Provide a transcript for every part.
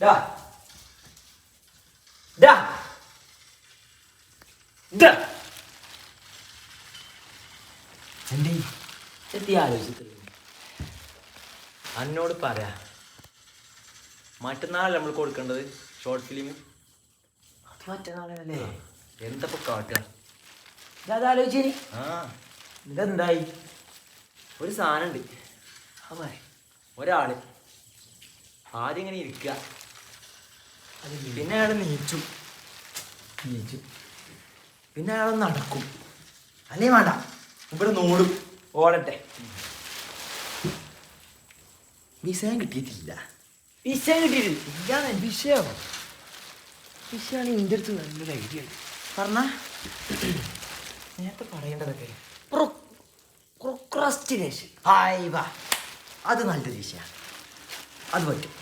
ഡാ ഡാ ഡാ എന്തേ എത്തി ആലോചിച്ചിട്ടുള്ളൂ. എന്നോട് പറയാ മറ്റന്നാൾ നമ്മൾ കൊടുക്കേണ്ടത് ഷോർട്ട് ഫിലിം. അത് മറ്റന്നാളല്ലേ? എന്തപ്പോ കാട്ടുക? അതാലോചിച്ചേനി. ആ ഇതെന്തായി? ഒരു സാധനം ഉണ്ട്. ഒരാള് ആദ്യം ഇങ്ങനെ ഇരിക്കുക, പിന്നെ അയാൾ നീച്ചു, പിന്നെ അയാൾ നടക്കും, അല്ലേ വേണ്ട, ഇവിടെ നോടും. ഓടട്ടെ. വിസയം കിട്ടിയിട്ടില്ല. വിഷയം കിട്ടിയിട്ടില്ല. ഇതാണ് വിഷയം. വിഷയമാണ് എൻ്റെ അടുത്ത് നല്ലൊരു ഐഡിയ ഉണ്ട്. പറഞ്ഞ നേരത്തെ പറയേണ്ടതൊക്കെ പ്രൊക്രാസ്റ്റിനേഷൻ. ഹായ് വാ, അത് നല്ലൊരു വിഷയമാണ്. അത് പറ്റും.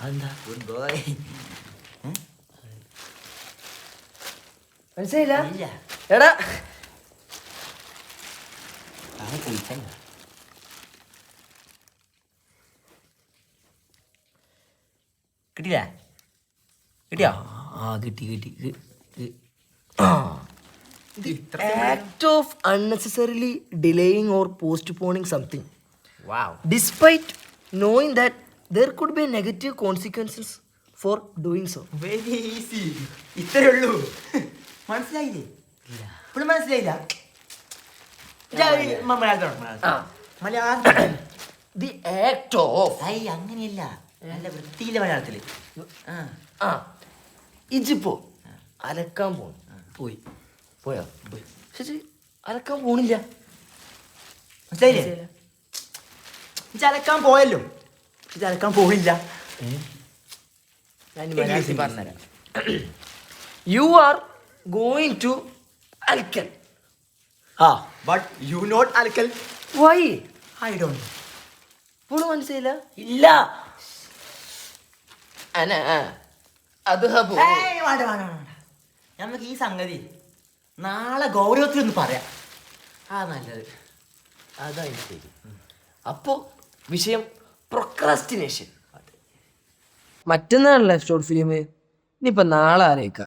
അതെന്താ? Good boy. മനസ്സിലായില്ല? ഇല്ല, എടാ കിട്ടിയില്ല? കിട്ടിയോ? ആ കിട്ടി കിട്ടി. ഇത്ര Act of unnecessarily delaying or postponing something, wow. despite knowing that there could be negative consequences for doing so. Very easy. ഇത്രേ ഉള്ളൂ. മനസ്സിലായില്ലേ? ഇപ്പോഴും മനസ്സിലായില്ല? മലയാളത്തിൽ The act of അങ്ങനെയല്ല, നല്ല വൃത്തിയില്ല മലയാളത്തില്. ആ ഇജിപ്പോ അലക്കാൻ പോയി പോയോ? പോയി. പക്ഷെ അലക്കാൻ പോണില്ല. മനസ്സിലായില്ലേ? അലക്കാൻ പോയല്ലോ, പക്ഷെ അലക്കാൻ പോണില്ല. ഞാൻ മലയാളത്തിൽ പറഞ്ഞുതരാം. യു ആർ ഗോയിങ് ടു അൽക്കൽ. ബട്ട് യു നോട്ട് അലക്കൽ. വൈ? I don't. ഇപ്പോൾ മനസ്സിലായില്ല? ഇല്ല. അത് നമുക്ക് ഈ സംഗതി നാളെ ഗൗരവത്തിലൊന്ന് പറയാം. നല്ലത്. അതായി ശരി. അപ്പോൾ വിഷയം പ്രൊക്രാസ്റ്റിനേഷൻ. മറ്റന്നാളല്ലേ short film? ഇനിയിപ്പോൾ നാളെ ആലോചിക്കാം.